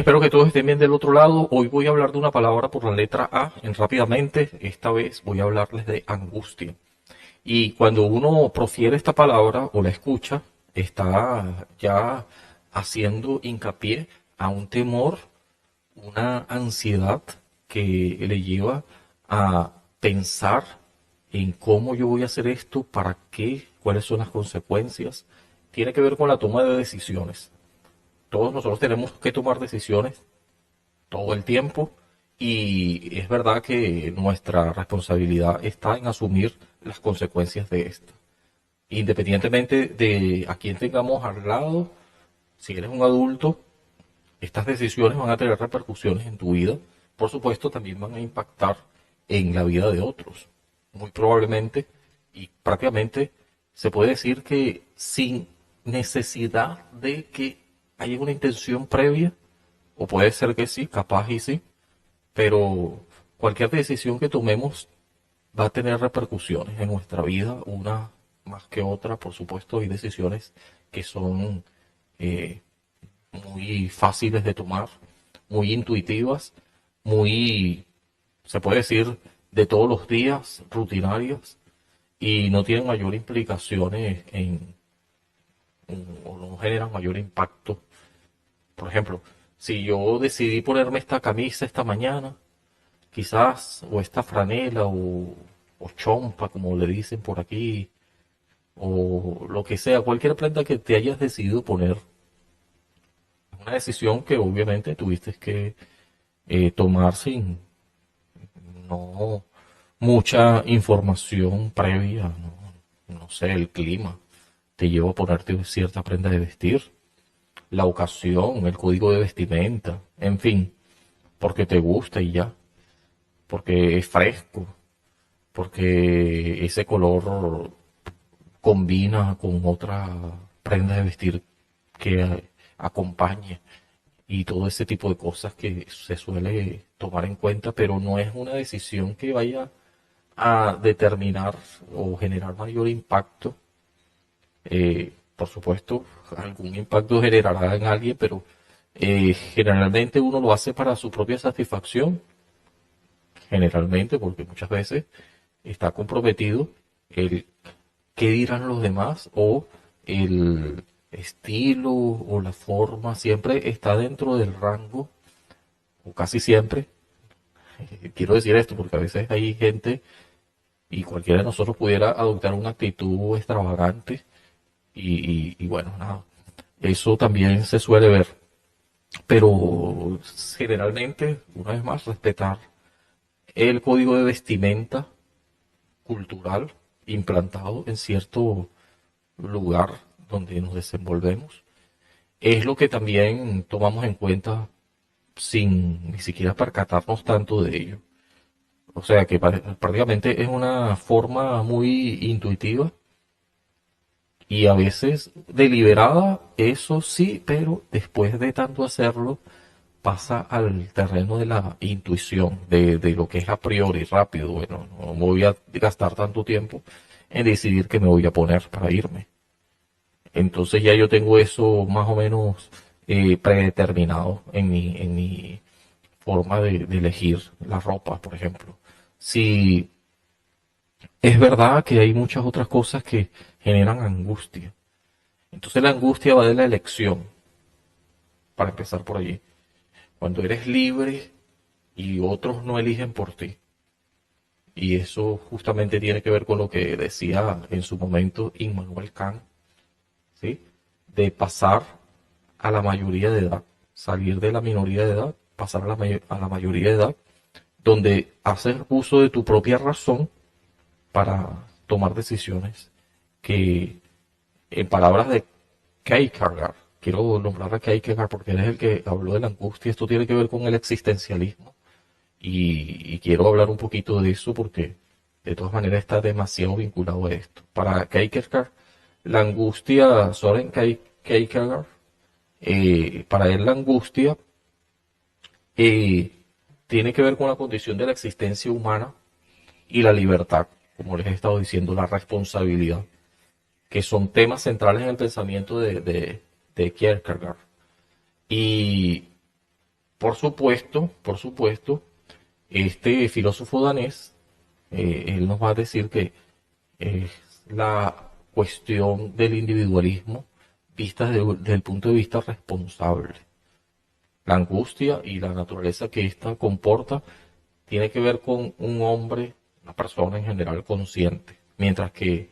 Espero que todos estén bien del otro lado. Hoy voy a hablar de una palabra por la letra A rápidamente. Esta vez voy a hablarles de angustia. Y cuando uno profiere esta palabra o la escucha, está ya haciendo hincapié a un temor, una ansiedad que le lleva a pensar en cómo yo voy a hacer esto, para qué, cuáles son las consecuencias. Tiene que ver con la toma de decisiones. Todos nosotros tenemos que tomar decisiones todo el tiempo y es verdad que nuestra responsabilidad está en asumir las consecuencias de esto. Independientemente de a quién tengamos al lado, si eres un adulto, estas decisiones van a tener repercusiones en tu vida. Por supuesto, también van a impactar en la vida de otros. Muy probablemente y prácticamente se puede decir que sin necesidad de que haya una intención previa, o puede ser que sí, capaz y sí, pero cualquier decisión que tomemos va a tener repercusiones en nuestra vida, una más que otra. Por supuesto, hay decisiones que son eh, muy fáciles de tomar, muy intuitivas, muy, se puede decir, de todos los días, rutinarias, y no tienen mayor implicaciones o no generan mayor impacto. Por ejemplo, si yo decidí ponerme esta camisa esta mañana, quizás, o esta franela, o chompa, como le dicen por aquí, o lo que sea, cualquier prenda que te hayas decidido poner, es una decisión que obviamente tuviste que tomar sin no mucha información previa, no sé, el clima te lleva a ponerte cierta prenda de vestir, la ocasión, el código de vestimenta, en fin, porque te gusta y ya, porque es fresco, porque ese color combina con otra prenda de vestir que acompañe, y todo ese tipo de cosas que se suele tomar en cuenta, pero no es una decisión que vaya a determinar o generar mayor impacto. Por supuesto, algún impacto generará en alguien, pero generalmente uno lo hace para su propia satisfacción, generalmente, porque muchas veces está comprometido el qué dirán los demás, o el estilo o la forma siempre está dentro del rango, o casi siempre. Quiero decir esto porque a veces hay gente, y cualquiera de nosotros pudiera adoptar una actitud extravagante, y bueno, nada, eso también se suele ver, pero generalmente, una vez más, respetar el código de vestimenta cultural implantado en cierto lugar donde nos desenvolvemos, es lo que también tomamos en cuenta sin ni siquiera percatarnos tanto de ello. O sea que prácticamente es una forma muy intuitiva y a veces deliberada, eso sí, pero después de tanto hacerlo pasa al terreno de la intuición, de lo que es a priori, rápido. Bueno, no voy a gastar tanto tiempo en decidir qué me voy a poner para irme. Entonces ya yo tengo eso más o menos predeterminado en mi forma de elegir la ropa, por ejemplo. Si es verdad que hay muchas otras cosas que generan angustia. Entonces la angustia va de la elección, para empezar por allí. Cuando eres libre y otros no eligen por ti. Y eso justamente tiene que ver con lo que decía en su momento Immanuel Kant, ¿sí? De pasar a la mayoría de edad, salir de la minoría de edad, pasar a a la mayoría de edad, donde haces uso de tu propia razón para tomar decisiones que, en palabras de Kierkegaard, quiero nombrar a Kierkegaard porque él es el que habló de la angustia. Esto tiene que ver con el existencialismo, y quiero hablar un poquito de eso porque de todas maneras está demasiado vinculado a esto. Para Kierkegaard, la angustia, Soren Kierkegaard, para él la angustia eh, tiene que ver con la condición de la existencia humana y la libertad, como les he estado diciendo, la responsabilidad, que son temas centrales en el pensamiento de Kierkegaard. Y Por supuesto, este filósofo danés, él nos va a decir que es la cuestión del individualismo vista desde el punto de vista responsable. La angustia y la naturaleza que ésta comporta tiene que ver con un hombre, una persona en general consciente, mientras que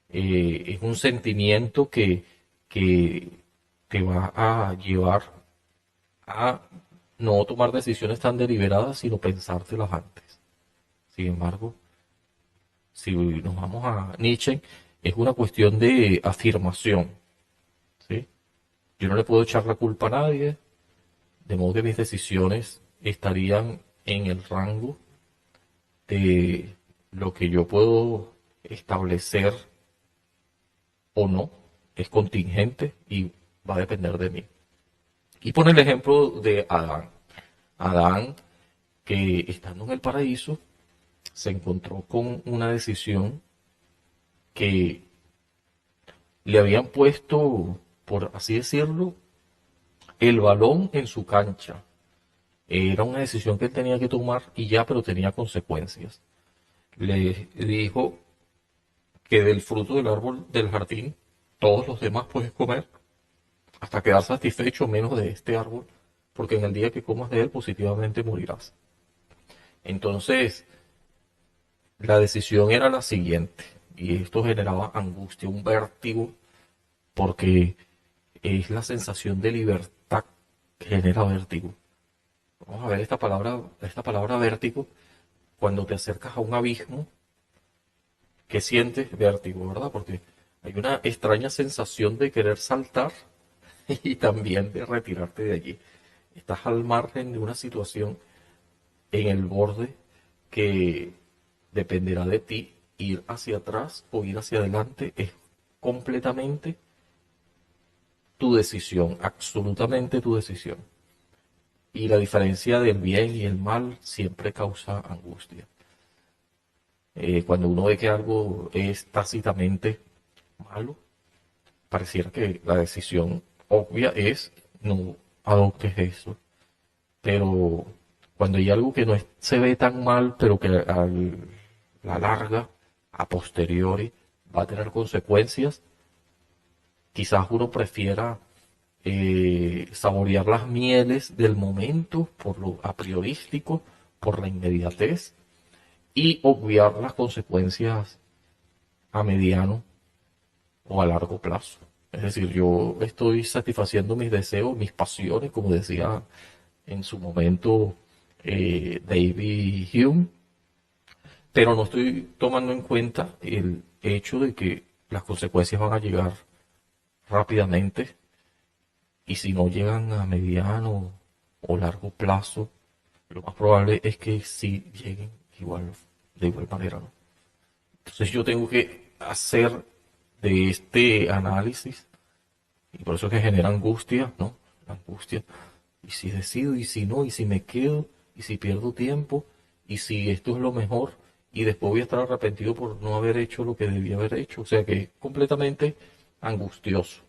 es un sentimiento que te va a llevar a no tomar decisiones tan deliberadas, sino pensártelas antes. Sin embargo, si nos vamos a Nietzsche, es una cuestión de afirmación, ¿sí? Yo no le puedo echar la culpa a nadie, de modo que mis decisiones estarían en el rango de lo que yo puedo establecer o no, es contingente y va a depender de mí. Y pone el ejemplo de Adán. Adán, que estando en el paraíso, se encontró con una decisión que le habían puesto, por así decirlo, el balón en su cancha. Era una decisión que él tenía que tomar y ya, pero tenía consecuencias. Le dijo que del fruto del árbol del jardín, todos los demás puedes comer hasta quedar satisfecho menos de este árbol, porque en el día que comas de él positivamente morirás. Entonces, la decisión era la siguiente, y esto generaba angustia, un vértigo, porque es la sensación de libertad que genera vértigo. Vamos a ver esta palabra vértigo, cuando te acercas a un abismo, que sientes vértigo, ¿verdad? Porque hay una extraña sensación de querer saltar y también de retirarte de allí. Estás al margen de una situación en el borde que dependerá de ti ir hacia atrás o ir hacia adelante. Es completamente tu decisión, absolutamente tu decisión. Y la diferencia del bien y el mal siempre causa angustia. Cuando uno ve que algo es tácitamente malo, pareciera que la decisión obvia es no adoptes eso. Pero cuando hay algo que no se ve tan mal, pero que a la larga, a posteriori, va a tener consecuencias, quizás uno prefiera saborear las mieles del momento por lo a priorístico, por la inmediatez, y obviar las consecuencias a mediano o a largo plazo. Es decir, yo estoy satisfaciendo mis deseos, mis pasiones, como decía en su momento David Hume, pero no estoy tomando en cuenta el hecho de que las consecuencias van a llegar rápidamente y si no llegan a mediano o largo plazo, lo más probable es que sí lleguen igual, de igual manera, ¿no? Entonces yo tengo que hacer de este análisis, y por eso es que genera angustia, ¿no? La angustia. Y si decido, y si no, y si me quedo, y si pierdo tiempo, y si esto es lo mejor, y después voy a estar arrepentido por no haber hecho lo que debía haber hecho. O sea que es completamente angustioso.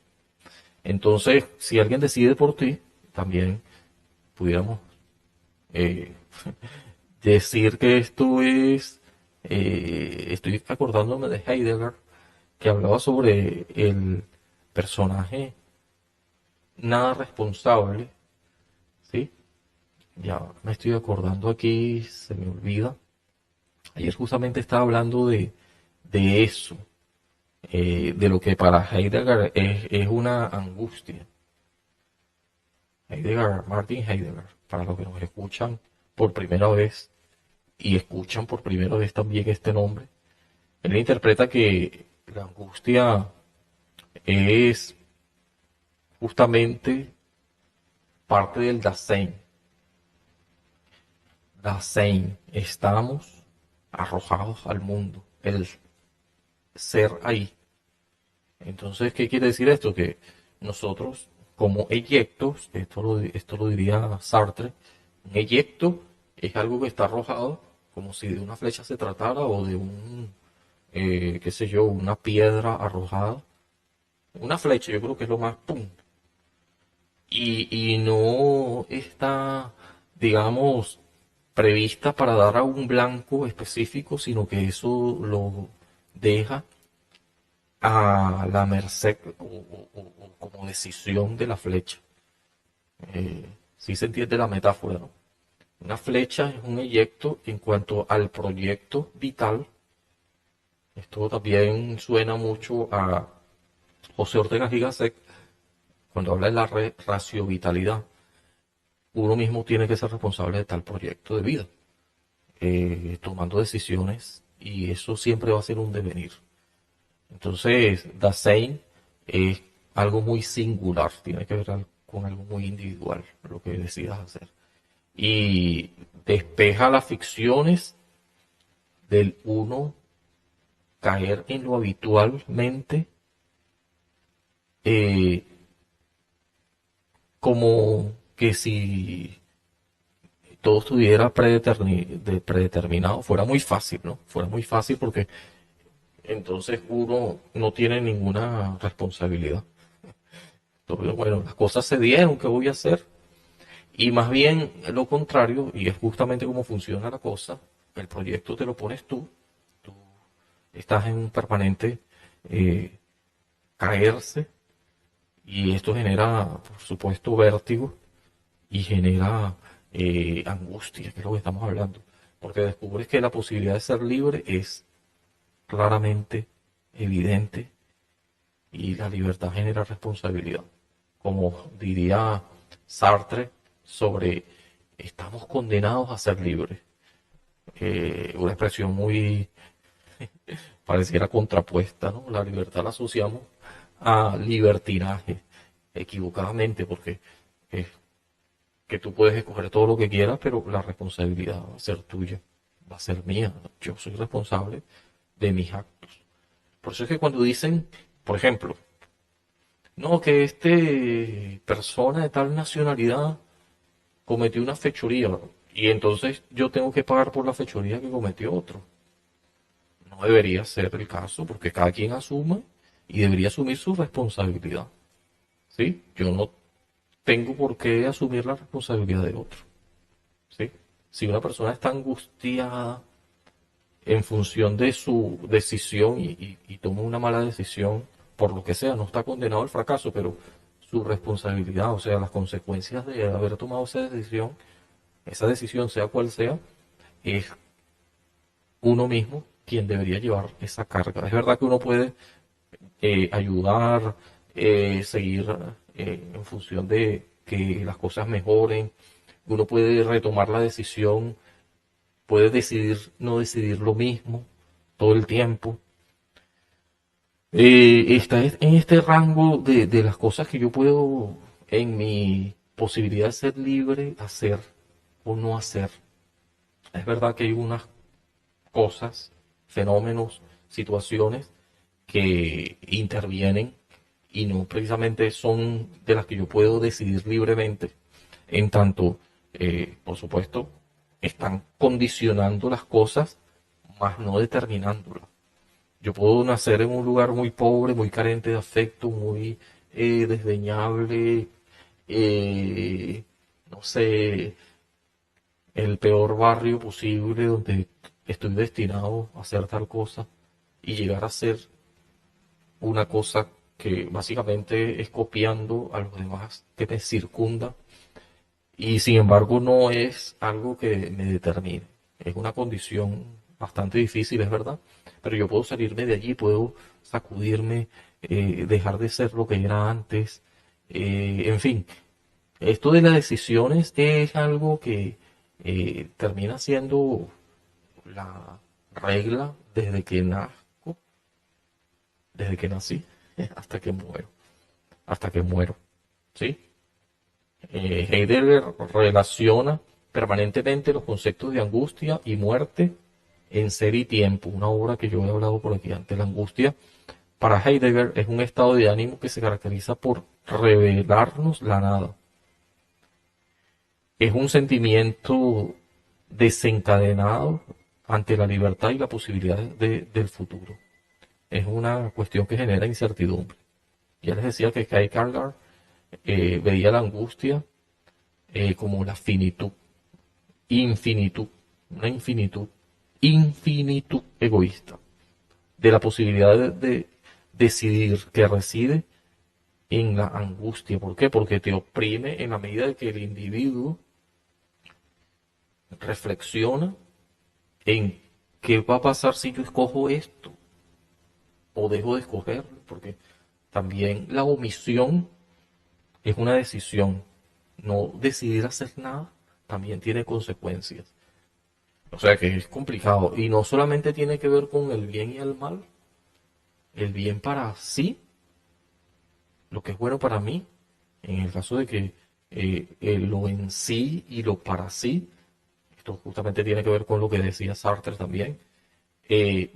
Entonces, si alguien decide por ti, también pudiéramos eh, decir que esto es, estoy acordándome de Heidegger, que hablaba sobre el personaje nada responsable, ¿sí? Ya me estoy acordando aquí, se me olvida. Ayer justamente estaba hablando de eso, de lo que para Heidegger es una angustia. Heidegger, Martin Heidegger, para los que nos escuchan por primera vez y escuchan por primera vez también este nombre, él interpreta que la angustia es justamente parte del Dasein. Dasein, estamos arrojados al mundo, el ser ahí. Entonces, ¿qué quiere decir esto? Que nosotros, como eyectos, esto lo diría Sartre, un eyecto es algo que está arrojado como si de una flecha se tratara o de un, qué sé yo, una piedra arrojada. Una flecha, yo creo que es lo más, ¡pum! y no está, digamos, prevista para dar a un blanco específico, sino que eso lo deja a la merced o como decisión de la flecha. Si se entiende la metáfora, ¿no? Una flecha es un eyecto en cuanto al proyecto vital. Esto también suena mucho a José Ortega y Gasset cuando habla de la raciovitalidad. Uno mismo tiene que ser responsable de tal proyecto de vida, tomando decisiones, y eso siempre va a ser un devenir. Entonces, Dasein es algo muy singular, tiene que ver con algo muy individual, lo que decidas hacer. Y despeja las ficciones del uno caer en lo habitualmente, eh, como que si todo estuviera predeterminado, fuera muy fácil, ¿no? Fuera muy fácil porque entonces uno no tiene ninguna responsabilidad. Entonces, bueno, las cosas se dieron, ¿qué voy a hacer? Y más bien lo contrario, y es justamente cómo funciona la cosa, el proyecto te lo pones tú estás en un permanente eh, caerse, y esto genera, por supuesto, vértigo y genera angustia, que es lo que estamos hablando, porque descubres que la posibilidad de ser libre es claramente evidente, y la libertad genera responsabilidad. Como diría Sartre sobre estamos condenados a ser libres. Una expresión muy pareciera contrapuesta, ¿no? La libertad la asociamos a libertinaje, equivocadamente, porque es que tú puedes escoger todo lo que quieras, pero la responsabilidad va a ser tuya, va a ser mía. Yo soy responsable de mis actos. Por eso es que cuando dicen, por ejemplo, no, que este persona de tal nacionalidad cometió una fechoría y entonces yo tengo que pagar por la fechoría que cometió otro. No debería ser el caso, porque cada quien asume y debería asumir su responsabilidad. ¿Sí? Yo no tengo por qué asumir la responsabilidad de otro. ¿Sí? Si una persona está angustiada en función de su decisión y toma una mala decisión, por lo que sea, no está condenado al fracaso, pero su responsabilidad, o sea, las consecuencias de haber tomado esa decisión, sea cual sea, es uno mismo quien debería llevar esa carga. Es verdad que uno puede ayudar, seguir en función de que las cosas mejoren, uno puede retomar la decisión, puede decidir no decidir lo mismo todo el tiempo. Está en este rango de las cosas que yo puedo, en mi posibilidad de ser libre, hacer o no hacer. Es verdad que hay unas cosas, fenómenos, situaciones que intervienen y no precisamente son de las que yo puedo decidir libremente, en tanto, por supuesto, están condicionando las cosas, más no determinándolas. Yo puedo nacer en un lugar muy pobre, muy carente de afecto, muy desdeñable, no sé, el peor barrio posible donde estoy destinado a hacer tal cosa, y llegar a ser una cosa que básicamente es copiando a los demás que me circundan, y sin embargo no es algo que me determine. Es una condición bastante difícil, es verdad, pero yo puedo salirme de allí, puedo sacudirme, dejar de ser lo que era antes. En fin, esto de las decisiones es algo que termina siendo la regla desde que nací, hasta que muero, hasta que muero, ¿sí? Heidegger relaciona permanentemente los conceptos de angustia y muerte en Ser y Tiempo, una obra que yo he hablado por aquí antes. La angustia para Heidegger es un estado de ánimo que se caracteriza por revelarnos la nada. Es un sentimiento desencadenado ante la libertad y la posibilidad del futuro. Es una cuestión que genera incertidumbre. Ya les decía que Kierkegaard veía la angustia como la finitud, infinitud, una infinitud egoísta, de la posibilidad de decidir que reside en la angustia. ¿Por qué? Porque te oprime en la medida de que el individuo reflexiona en qué va a pasar si yo escojo esto o dejo de escogerlo, porque también la omisión es una decisión. No decidir hacer nada también tiene consecuencias. O sea que es complicado. Y no solamente tiene que ver con el bien y el mal, el bien para sí, lo que es bueno para mí, en el caso de que lo en sí y lo para sí, esto justamente tiene que ver con lo que decía Sartre también,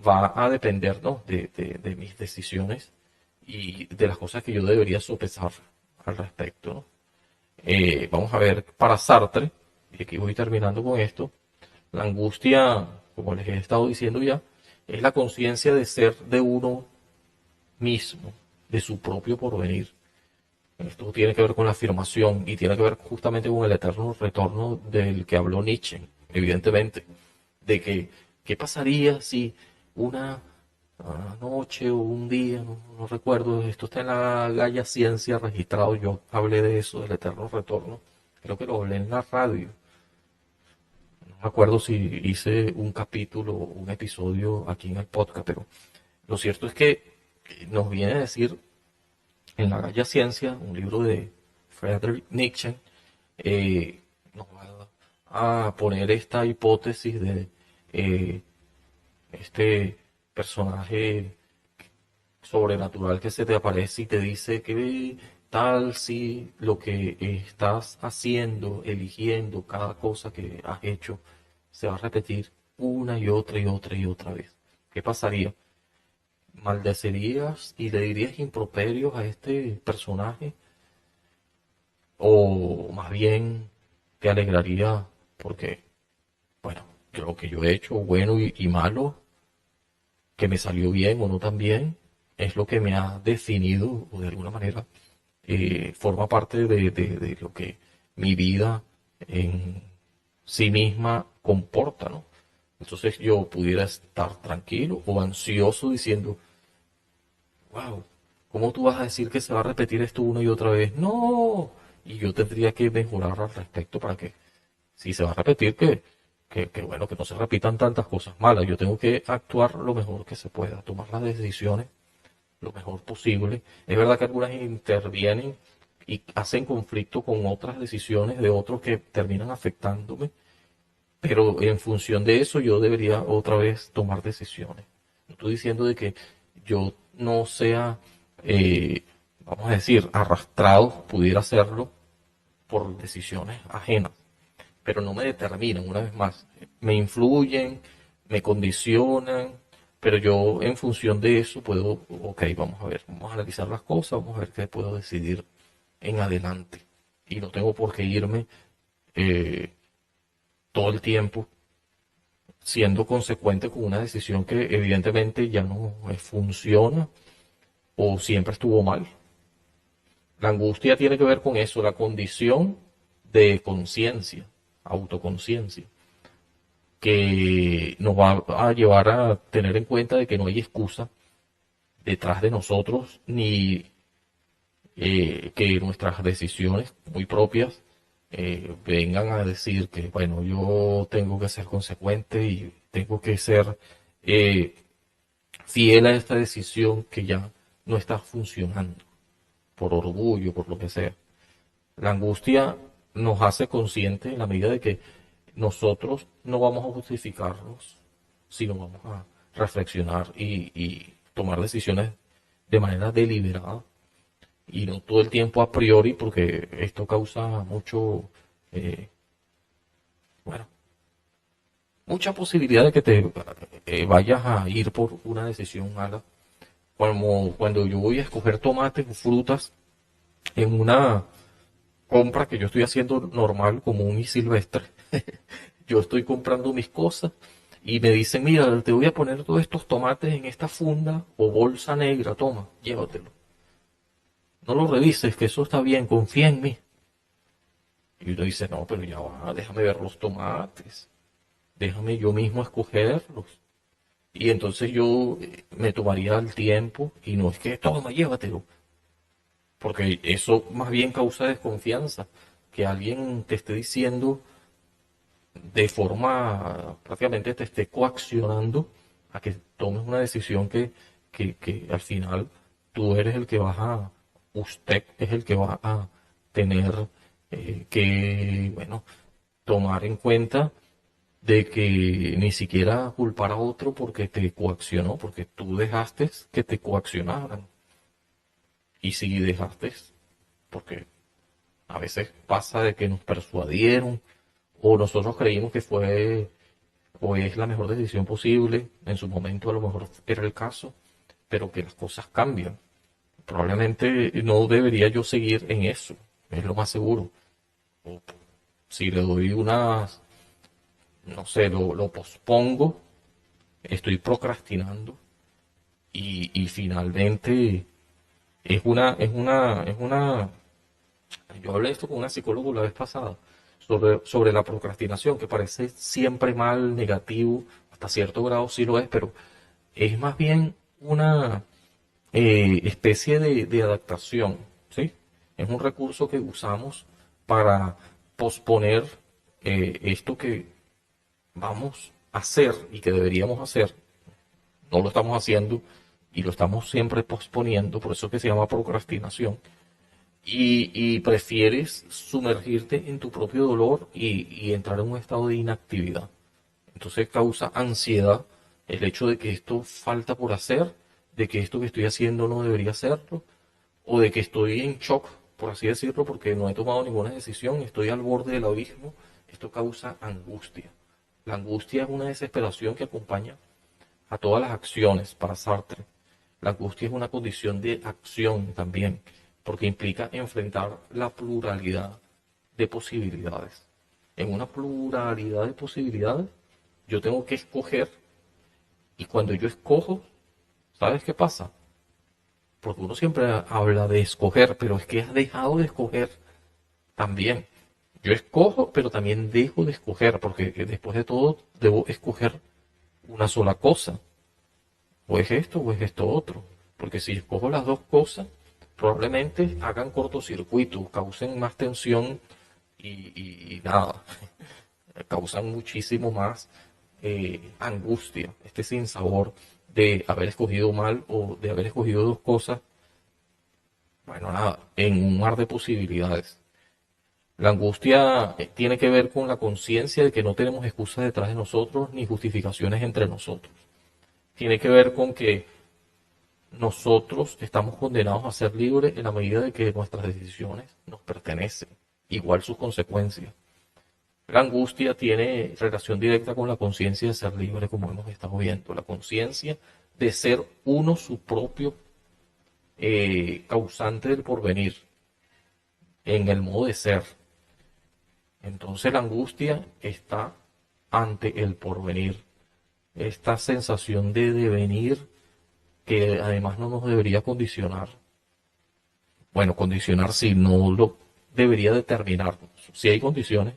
va a depender, ¿no?, de mis decisiones y de las cosas que yo debería sopesar al respecto, ¿no? Vamos a ver, para Sartre, y aquí voy terminando con esto, la angustia, como les he estado diciendo ya, es la conciencia de ser de uno mismo, de su propio porvenir. Esto tiene que ver con la afirmación y tiene que ver justamente con el eterno retorno del que habló Nietzsche, evidentemente, de que qué pasaría si una noche o un día, no recuerdo, esto está en la Gaia Ciencia registrado, yo hablé de eso, del eterno retorno, creo que lo hablé en la radio, no me acuerdo si hice un capítulo, un episodio aquí en el podcast, pero lo cierto es que nos viene a decir en la Gaia Ciencia, un libro de Friedrich Nietzsche, nos va a poner esta hipótesis de eh, este personaje sobrenatural que se te aparece y te dice que tal si lo que estás haciendo, eligiendo, cada cosa que has hecho, se va a repetir una y otra y otra y otra vez. ¿Qué pasaría? ¿Maldecerías y le dirías improperios a este personaje? ¿O más bien te alegraría porque, bueno, lo que yo he hecho, bueno y malo, que me salió bien o no tan bien, es lo que me ha definido o de alguna manera forma parte de lo que mi vida en sí misma comporta, ¿no? Entonces yo pudiera estar tranquilo o ansioso diciendo, wow, ¿cómo tú vas a decir que se va a repetir esto una y otra vez? No, y yo tendría que mejorar al respecto para que si se va a repetir, que bueno, que no se repitan tantas cosas malas. Yo tengo que actuar lo mejor que se pueda, tomar las decisiones lo mejor posible. Es verdad que algunas intervienen y hacen conflicto con otras decisiones de otros que terminan afectándome, pero en función de eso yo debería otra vez tomar decisiones. No estoy diciendo de que yo no sea, eh, vamos a decir, arrastrado, pudiera hacerlo por decisiones ajenas, pero no me determinan, una vez más. Me influyen, me condicionan, pero yo en función de eso puedo, ok, vamos a ver, vamos a analizar las cosas, vamos a ver qué puedo decidir en adelante. Y no tengo por qué irme eh, todo el tiempo siendo consecuente con una decisión que evidentemente ya no funciona o siempre estuvo mal. La angustia tiene que ver con eso, la condición de conciencia, autoconciencia, que nos va a llevar a tener en cuenta de que no hay excusa detrás de nosotros ni que nuestras decisiones muy propias vengan a decir que, bueno, yo tengo que ser consecuente y tengo que ser eh, fiel a esta decisión que ya no está funcionando, por orgullo, por lo que sea. La angustia nos hace conscientes en la medida de que nosotros no vamos a justificarnos, sino vamos a reflexionar y tomar decisiones de manera deliberada y no todo el tiempo a priori, porque esto causa mucho, eh, bueno, mucha posibilidad de que te vayas a ir por una decisión mala. Como cuando yo voy a escoger tomates o frutas en una compra que yo estoy haciendo normal, común y silvestre. Yo estoy comprando mis cosas y me dicen, mira, te voy a poner todos estos tomates en esta funda o bolsa negra, toma, llévatelo. no lo revises, que eso está bien, confía en mí. Y uno dice, no, pero ya va, déjame ver los tomates, déjame yo mismo escogerlos. Y entonces yo me tomaría el tiempo y no es que toma, llévatelo, porque eso más bien causa desconfianza, que alguien te esté diciendo de forma, prácticamente te esté coaccionando a que tomes una decisión que al final tú eres el que vas a, usted es el que va a tener que, bueno, tomar en cuenta de que ni siquiera culpar a otro porque te coaccionó, porque tú dejaste que te coaccionaran. Y si dejaste, porque a veces pasa de que nos persuadieron o nosotros creímos que fue o es la mejor decisión posible, en su momento a lo mejor era el caso, pero que las cosas cambian. Probablemente no debería yo seguir en eso, es lo más seguro. O si le doy unas, no sé, lo pospongo, estoy procrastinando y finalmente yo hablé esto con una psicóloga la vez pasada sobre la procrastinación, que parece siempre mal, negativo, hasta cierto grado sí lo es, pero es más bien una especie de adaptación, ¿sí? Es un recurso que usamos para posponer esto que vamos a hacer y que deberíamos hacer, no lo estamos haciendo y lo estamos siempre posponiendo, por eso que se llama procrastinación y prefieres sumergirte en tu propio dolor y entrar en un estado de inactividad. Entonces causa ansiedad el hecho de que esto falta por hacer, de que esto que estoy haciendo no debería hacerlo, o de que estoy en shock, por así decirlo, porque no he tomado ninguna decisión, estoy al borde del abismo. Esto causa angustia. La angustia es una desesperación que acompaña a todas las acciones para Sartre. La angustia es una condición de acción también, porque implica enfrentar la pluralidad de posibilidades. En una pluralidad de posibilidades, yo tengo que escoger y cuando yo escojo, ¿sabes qué pasa? Porque uno siempre habla de escoger, pero es que has dejado de escoger también. Yo escojo, pero también dejo de escoger, porque después de todo debo escoger una sola cosa. O es esto o es esto otro. Porque si escojo las dos cosas, probablemente hagan cortocircuito, causen más tensión y nada, causan muchísimo más angustia, este sinsabor de haber escogido mal o de haber escogido dos cosas, bueno, nada, en un mar de posibilidades. La angustia tiene que ver con la conciencia de que no tenemos excusas detrás de nosotros ni justificaciones entre nosotros. Tiene que ver con que nosotros estamos condenados a ser libres en la medida de que nuestras decisiones nos pertenecen, igual sus consecuencias. La angustia tiene relación directa con la conciencia de ser libre, como hemos estado viendo, la conciencia de ser uno su propio causante del porvenir, en el modo de ser. Entonces la angustia está ante el porvenir, esta sensación de devenir que además no nos debería condicionar. Bueno, condicionar si no lo debería determinar. Si hay condiciones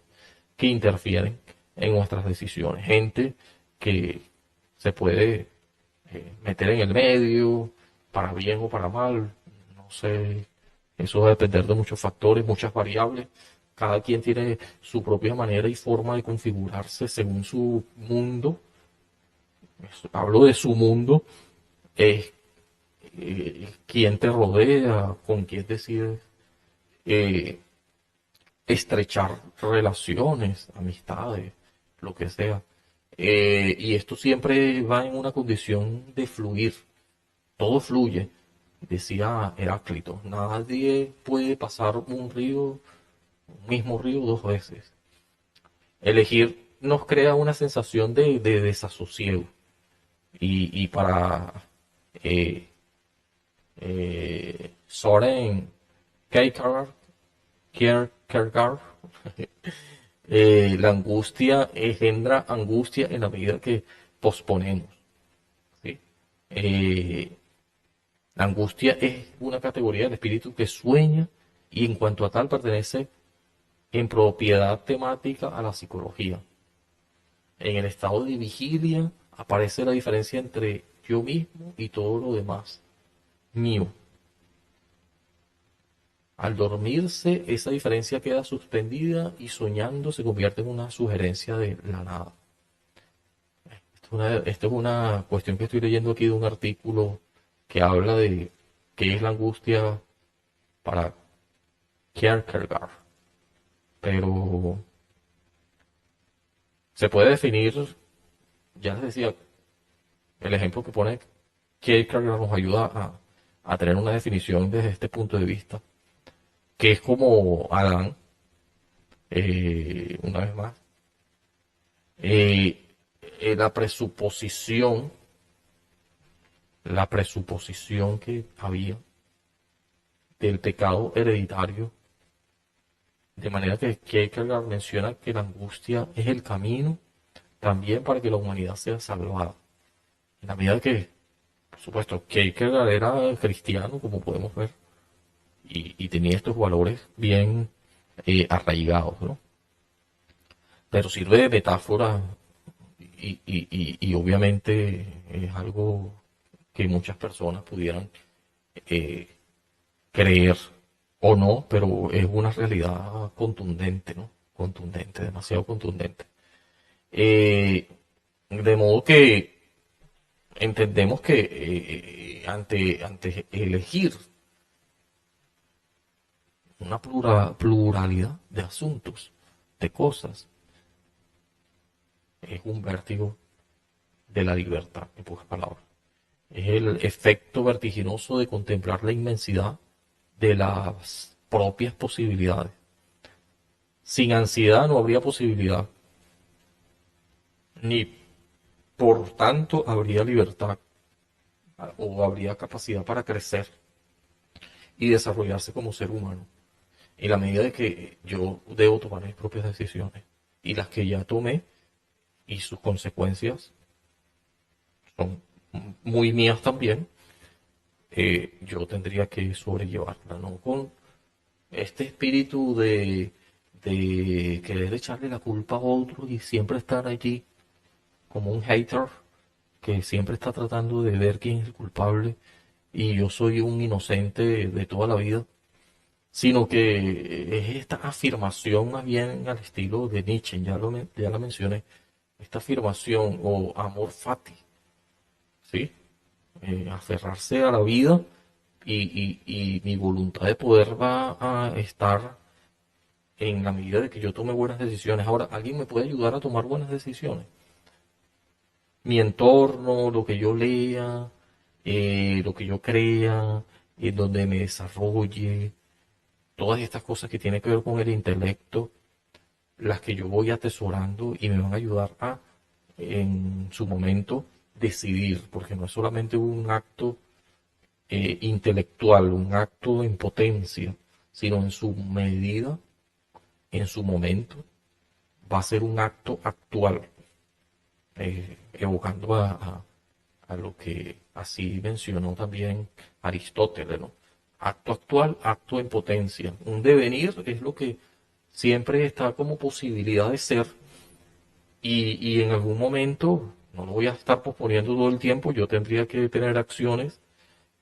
que interfieren en nuestras decisiones. Gente que se puede meter en el medio, para bien o para mal, no sé, eso va a depender de muchos factores, muchas variables. Cada quien tiene su propia manera y forma de configurarse según su mundo. Hablo de su mundo, es quién te rodea, con quién decides eh, estrechar relaciones, amistades, lo que sea. Y esto siempre va en una condición de fluir. Todo fluye, decía Heráclito. Nadie puede pasar un río, un mismo río dos veces. Elegir nos crea una sensación de desasosiego. Y para eh, Soren Kierkegaard, Kierkegaard la angustia engendra angustia en la medida que posponemos. ¿Sí? Eh, La angustia es una categoría del espíritu que sueña y en cuanto a tal pertenece en propiedad temática a la psicología. En el estado de vigilia aparece la diferencia entre yo mismo y todo lo demás mío. Al dormirse, esa diferencia queda suspendida y soñando se convierte en una sugerencia de la nada. Esto es una cuestión que estoy leyendo aquí de un artículo que habla de qué es la angustia para Kierkegaard. Pero se puede definir, ya les decía, el ejemplo que pone Kierkegaard nos ayuda a tener una definición desde este punto de vista, que es como Adán, una vez más, eh, la presuposición que había del pecado hereditario, de manera que Kierkegaard menciona que la angustia es el camino también para que la humanidad sea salvada. En la medida que, por supuesto, Kierkegaard era cristiano, como podemos ver, y tenía estos valores bien arraigados, ¿no? Pero sirve de metáfora y obviamente es algo que muchas personas pudieran eh, creer o no, pero es una realidad contundente, ¿no? Contundente, demasiado contundente. De modo que entendemos que ante elegir una pluralidad de asuntos, de cosas, es un vértigo de la libertad, en pocas palabras. Es el efecto vertiginoso de contemplar la inmensidad de las propias posibilidades. Sin ansiedad no habría posibilidad, ni por tanto habría libertad o habría capacidad para crecer y desarrollarse como ser humano. En la medida de que yo debo tomar mis propias decisiones y las que ya tomé y sus consecuencias son muy mías también, yo tendría que sobrellevarla, ¿no? Con este espíritu de querer echarle la culpa a otros y siempre estar allí como un hater que siempre está tratando de ver quién es el culpable y yo soy un inocente de toda la vida, sino que es esta afirmación más bien al estilo de Nietzsche, ya la mencioné, esta afirmación o amor fati, ¿sí? Aferrarse a la vida y mi voluntad de poder va a estar en la medida de que yo tome buenas decisiones. Ahora, ¿alguien me puede ayudar a tomar buenas decisiones? Mi entorno, lo que yo lea, lo que yo crea, en donde me desarrolle, todas estas cosas que tienen que ver con el intelecto, las que yo voy atesorando y me van a ayudar a, en su momento, decidir, porque no es solamente un acto intelectual, un acto en potencia, sino en su medida, en su momento, va a ser un acto actual, evocando a lo que así mencionó también Aristóteles, ¿no? Acto actual, acto en potencia. Un devenir es lo que siempre está como posibilidad de ser y en algún momento, no lo voy a estar posponiendo todo el tiempo, yo tendría que tener acciones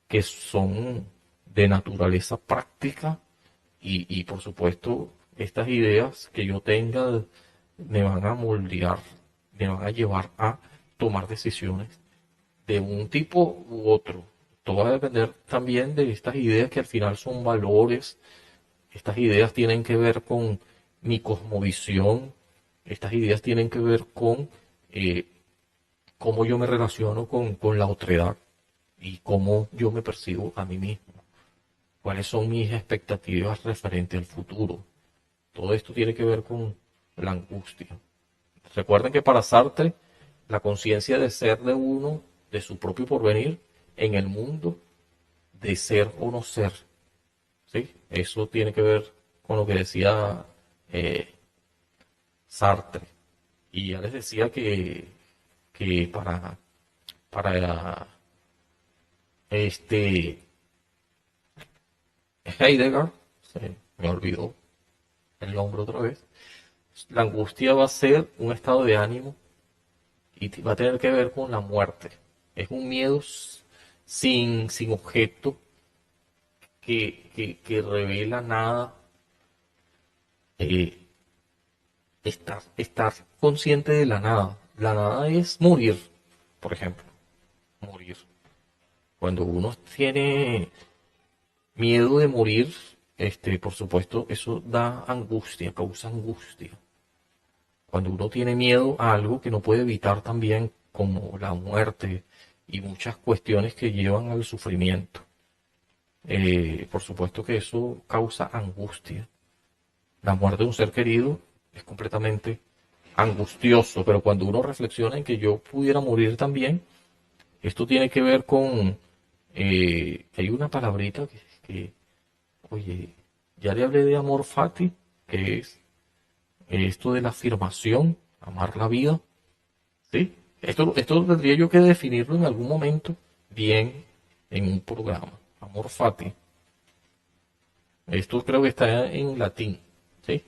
que son de naturaleza práctica y por supuesto estas ideas que yo tenga me van a moldear, me van a llevar a tomar decisiones de un tipo u otro. Todo va a depender también de estas ideas que al final son valores. Estas ideas tienen que ver con mi cosmovisión. Estas ideas tienen que ver con eh, cómo yo me relaciono con la otredad y cómo yo me percibo a mí mismo. Cuáles son mis expectativas referente al futuro. Todo esto tiene que ver con la angustia. Recuerden que para Sartre, la conciencia de ser de uno, de su propio porvenir, en el mundo, de ser o no ser. ¿Sí? Eso tiene que ver con lo que decía eh, Sartre. Y ya les decía que para este, Heidegger, se me olvidó el nombre otra vez, la angustia va a ser un estado de ánimo y va a tener que ver con la muerte. Es un miedo sin objeto que revela nada. eh, estar consciente de la nada. La nada es morir, por ejemplo. Morir. Cuando uno tiene miedo de morir, por supuesto, eso da angustia, causa angustia. Cuando uno tiene miedo a algo que no puede evitar también, como la muerte y muchas cuestiones que llevan al sufrimiento, por supuesto que eso causa angustia. La muerte de un ser querido es completamente angustioso, pero cuando uno reflexiona en que yo pudiera morir también, esto tiene que ver con, hay una palabrita que, oye, ya le hablé de amor fati, que es esto de la afirmación, amar la vida, ¿sí? Esto tendría yo que definirlo en algún momento bien en un programa. Amor fati. Esto creo que está en latín, ¿sí?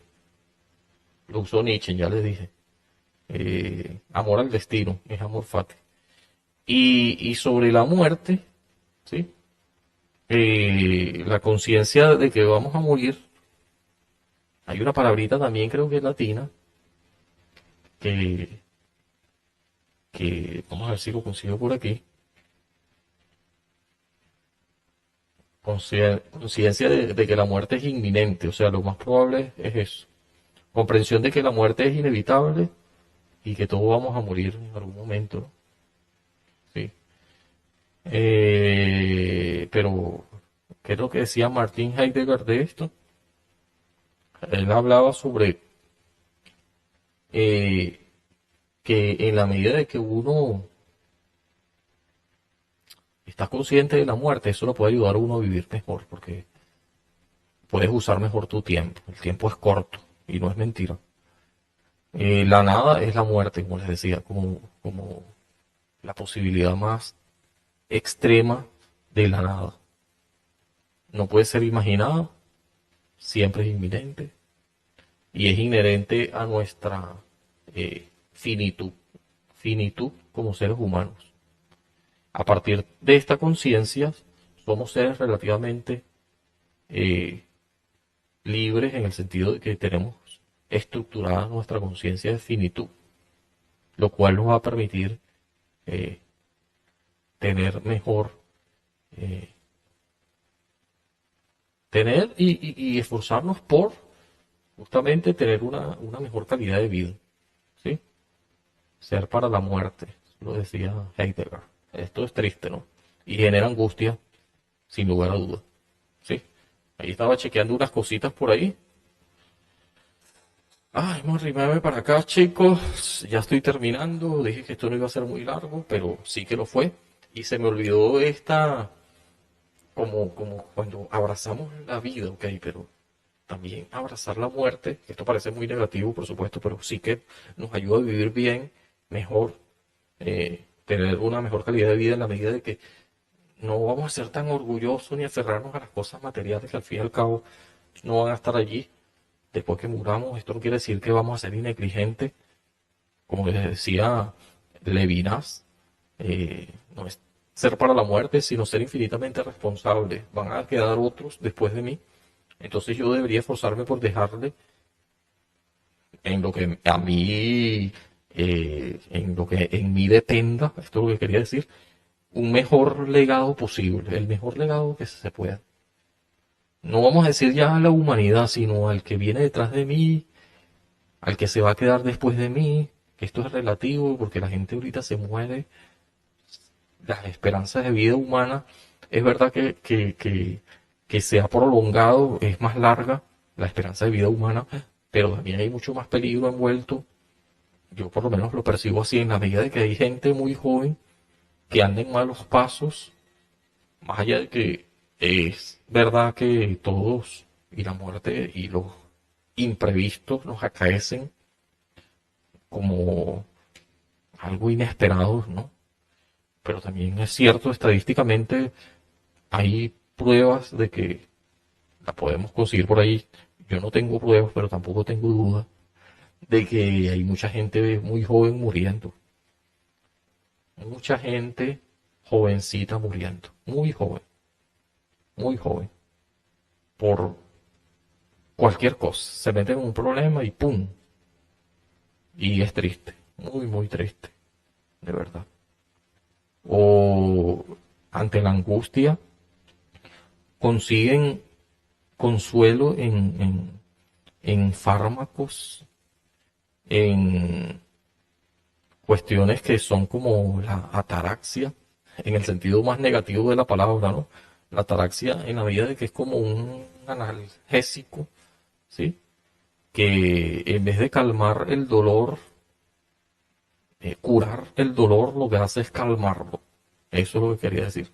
Lo usó Nietzsche, ya les dije. Amor al destino, es amor fati. Y sobre la muerte, ¿sí? La conciencia de que vamos a morir. Hay una palabrita también, creo que es latina, que, vamos a ver si lo consigo por aquí. Conciencia de que la muerte es inminente, o sea, lo más probable es eso. Comprensión de que la muerte es inevitable y que todos vamos a morir en algún momento, ¿no? Sí. Pero, ¿qué es lo que decía Martin Heidegger de esto? Él hablaba sobre eh, que en la medida de que uno está consciente de la muerte, eso lo puede ayudar a uno a vivir mejor, porque puedes usar mejor tu tiempo. El tiempo es corto y no es mentira. La nada es la muerte, como les decía, como la posibilidad más extrema de la nada. No puede ser imaginada, siempre es inminente y es inherente a nuestra finitud, finitud como seres humanos. A partir de esta conciencia, somos seres relativamente eh, libres en el sentido de que tenemos estructurada nuestra conciencia de finitud, lo cual nos va a permitir eh, tener mejor, eh, tener y esforzarnos por justamente tener una mejor calidad de vida, ¿sí? Ser para la muerte, lo decía Heidegger. Esto es triste, ¿no? Y genera angustia, sin lugar a dudas, ¿sí? Ahí estaba chequeando unas cositas por ahí. Ay, vamos a arrimarme para acá, chicos. Ya estoy terminando. Dije que esto no iba a ser muy largo, pero sí que lo fue. Y se me olvidó esta, como cuando abrazamos la vida, ok, pero también abrazar la muerte. Esto parece muy negativo, por supuesto, pero sí que nos ayuda a vivir bien, mejor, tener una mejor calidad de vida en la medida de que no vamos a ser tan orgullosos ni aferrarnos a las cosas materiales que al fin y al cabo no van a estar allí después que muramos. Esto no quiere decir que vamos a ser negligentes, como les decía Levinas, no es ser para la muerte, sino ser infinitamente responsable. Van a quedar otros después de mí, entonces yo debería esforzarme por dejarle en lo que a mí, en lo que en mí dependa, esto es lo que quería decir, un mejor legado posible, el mejor legado que se pueda. No vamos a decir ya a la humanidad, sino al que viene detrás de mí, al que se va a quedar después de mí, que esto es relativo porque la gente ahorita se muere, las esperanzas de vida humana, es verdad que se ha prolongado, es más larga la esperanza de vida humana, pero también hay mucho más peligro envuelto. Yo por lo menos lo percibo así en la medida de que hay gente muy joven que anda en malos pasos, más allá de que es verdad que todos y la muerte y los imprevistos nos acaecen como algo inesperado, ¿no? Pero también es cierto, estadísticamente hay pruebas de que la podemos conseguir por ahí. Yo no tengo pruebas, pero tampoco tengo dudas de que hay mucha gente muy joven muriendo. Hay mucha gente jovencita muriendo, muy joven, por cualquier cosa. Se meten en un problema y ¡pum! Y es triste, muy triste, de verdad. O ante la angustia consiguen consuelo en fármacos, en cuestiones que son como la ataraxia, en el sentido más negativo de la palabra, ¿no? La ataraxia en la medida de que es como un analgésico, ¿sí? Que en vez de calmar el dolor, curar el dolor, lo que hace es calmarlo. Eso es lo que quería decir.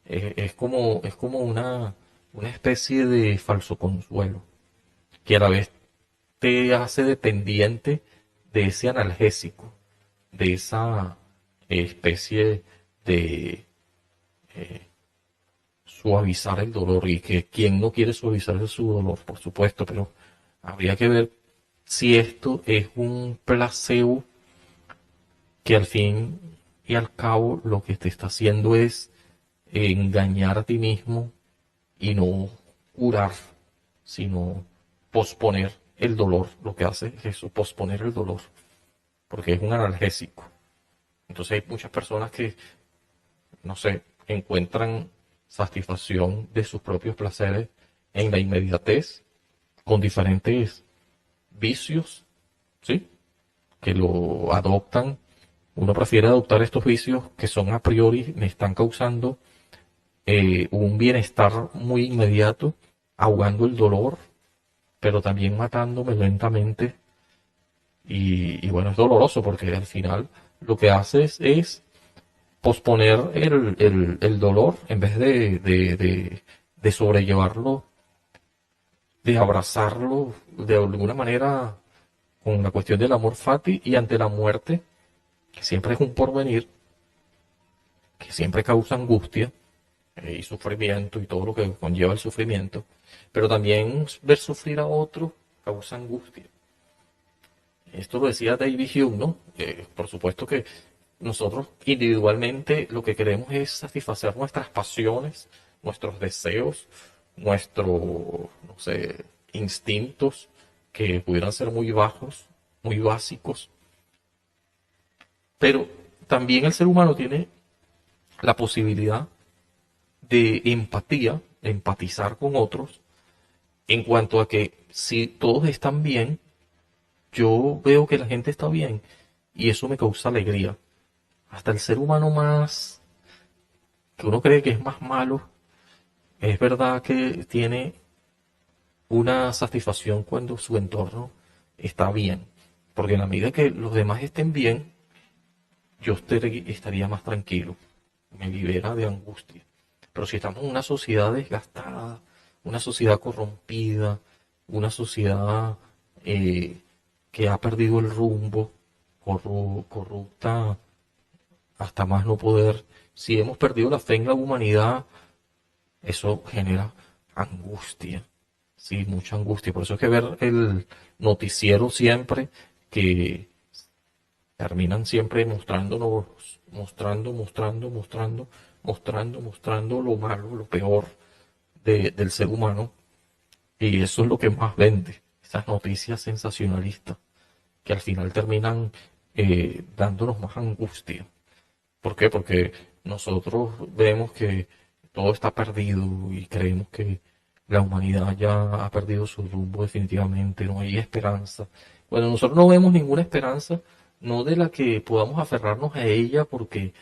Es como una especie de falso consuelo, que a la vez te hace dependiente de ese analgésico, de esa especie de suavizar el dolor. Y que quien no quiere suavizar su dolor, por supuesto, pero habría que ver si esto es un placebo que al fin y al cabo lo que te está haciendo es engañar a ti mismo y no curar, sino posponer el dolor. Lo que hace es eso, posponer el dolor, porque es un analgésico. Entonces hay muchas personas que, no sé, encuentran satisfacción de sus propios placeres en la inmediatez, con diferentes vicios, ¿sí? Que lo adoptan. Uno prefiere adoptar estos vicios que son a priori, me están causando un bienestar muy inmediato, ahogando el dolor, pero también matándome lentamente. Y bueno, es doloroso porque al final lo que haces es posponer el dolor en vez de sobrellevarlo, de abrazarlo de alguna manera con la cuestión del amor fati y ante la muerte, que siempre es un porvenir, que siempre causa angustia y sufrimiento y todo lo que conlleva el sufrimiento, pero también ver sufrir a otro causa angustia. Esto lo decía David Hume, ¿no? Por supuesto que nosotros individualmente lo que queremos es satisfacer nuestras pasiones, nuestros deseos, nuestros, no sé, instintos que pudieran ser muy bajos, muy básicos, pero también el ser humano tiene la posibilidad de empatía, empatizar con otros, en cuanto a que si todos están bien, yo veo que la gente está bien y eso me causa alegría. Hasta el ser humano más, que uno cree que es más malo, es verdad que tiene una satisfacción cuando su entorno está bien. Porque en la medida que los demás estén bien, yo estaría más tranquilo. Me libera de angustia. Pero si estamos en una sociedad desgastada, una sociedad corrompida, una sociedad que ha perdido el rumbo, corrupta hasta más no poder, si hemos perdido la fe en la humanidad, eso genera angustia, sí, mucha angustia. Por eso es que ver el noticiero siempre, que terminan siempre mostrándonos, mostrando lo malo, lo peor del ser humano. Y eso es lo que más vende, esas noticias sensacionalistas, que al final terminan dándonos más angustia. ¿Por qué? Porque nosotros vemos que todo está perdido y creemos que la humanidad ya ha perdido su rumbo definitivamente, no hay esperanza. Bueno, nosotros no vemos ninguna esperanza, no de la que podamos aferrarnos a ella, porque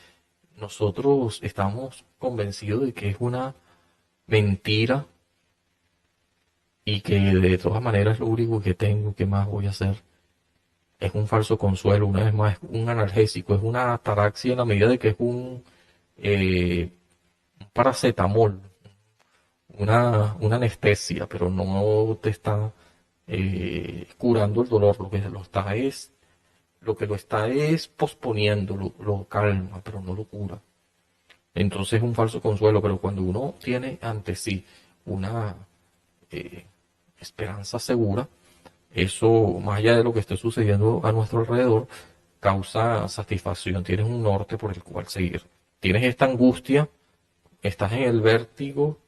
nosotros estamos convencidos de que es una mentira y que de todas maneras lo único que tengo, que más voy a hacer, es un falso consuelo, una vez más, es un analgésico, es una ataraxia en la medida de que es un paracetamol, una anestesia, pero no te está curando el dolor, lo que lo está es posponiendo, lo calma, pero no lo cura. Entonces es un falso consuelo, pero cuando uno tiene ante sí una esperanza segura, eso, más allá de lo que esté sucediendo a nuestro alrededor, causa satisfacción. Tienes un norte por el cual seguir. Tienes esta angustia, estás en el vértigo,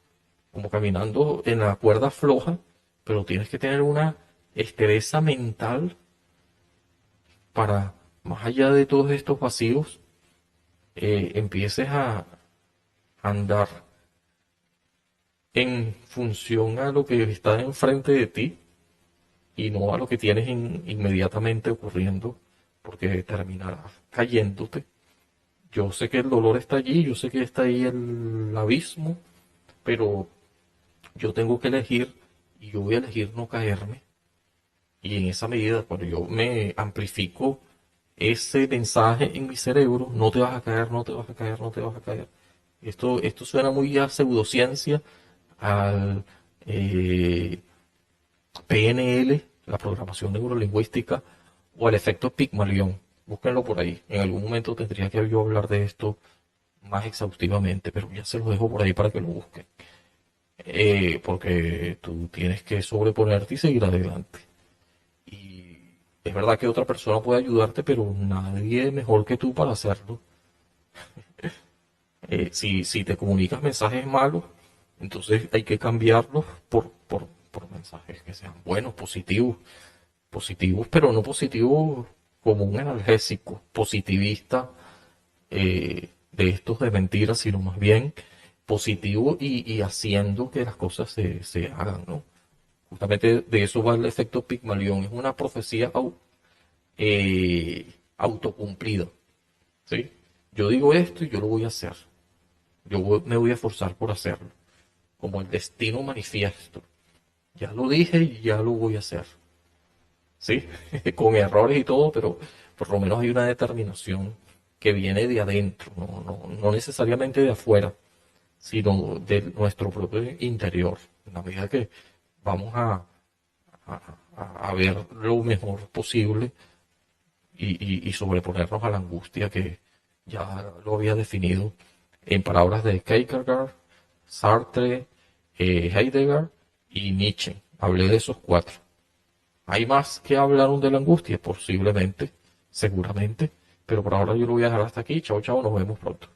como caminando en la cuerda floja, pero tienes que tener una entereza mental para, más allá de todos estos vacíos, empieces a andar en función a lo que está enfrente de ti y no a lo que tienes inmediatamente ocurriendo, porque terminarás cayéndote. Yo sé que el dolor está allí, yo sé que está ahí el abismo, pero yo tengo que elegir y yo voy a elegir no caerme. Y en esa medida, cuando yo me amplifico ese mensaje en mi cerebro, no te vas a caer, no te vas a caer, no te vas a caer. Esto suena muy a pseudociencia, al PNL, la programación neurolingüística, o al efecto Pygmalion. Búsquenlo por ahí. En algún momento tendría que yo hablar de esto más exhaustivamente, pero ya se los dejo por ahí para que lo busquen. Porque tú tienes que sobreponerte y seguir adelante. Y es verdad que otra persona puede ayudarte, pero nadie mejor que tú para hacerlo. Si te comunicas mensajes malos, entonces hay que cambiarlos por mensajes que sean buenos, positivos, pero no positivos como un analgésico positivista de estos de mentiras, sino más bien positivo y haciendo que las cosas se hagan, ¿no? Justamente de eso va el efecto Pigmalión, es una profecía autocumplida, ¿sí? Yo digo esto y yo lo voy a hacer, me voy a esforzar por hacerlo, como el destino manifiesto. Ya lo dije y ya lo voy a hacer, ¿sí? Con errores y todo, pero por lo menos hay una determinación que viene de adentro, no necesariamente de afuera, sino de nuestro propio interior. En la medida que vamos a ver lo mejor posible y sobreponernos a la angustia que ya lo había definido en palabras de Kierkegaard, Sartre, Heidegger y Nietzsche. Hablé de esos cuatro. ¿Hay más que hablaron de la angustia? Posiblemente, seguramente, pero por ahora yo lo voy a dejar hasta aquí. Chao, chao, nos vemos pronto.